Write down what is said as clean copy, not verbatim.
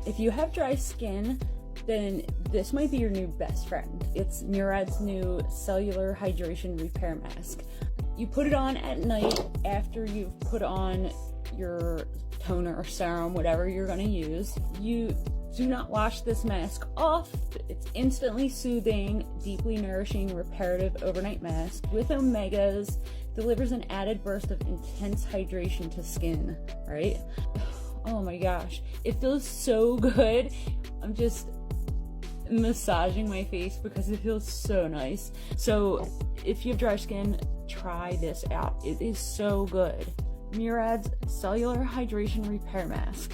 If you have dry skin, then this might be your new best friend. It's Murad's new cellular hydration repair mask. You put it on at night after you've put on your toner or serum, whatever you're gonna use. You do not wash this mask off. It's instantly soothing, deeply nourishing, reparative overnight mask with omegas, delivers an added burst of intense hydration to skin, right? Oh my gosh, it feels so good. I'm just massaging my face because it feels so nice. So if you have dry skin, try this out. It is so good. Murad's Cellular Hydration Repair Mask.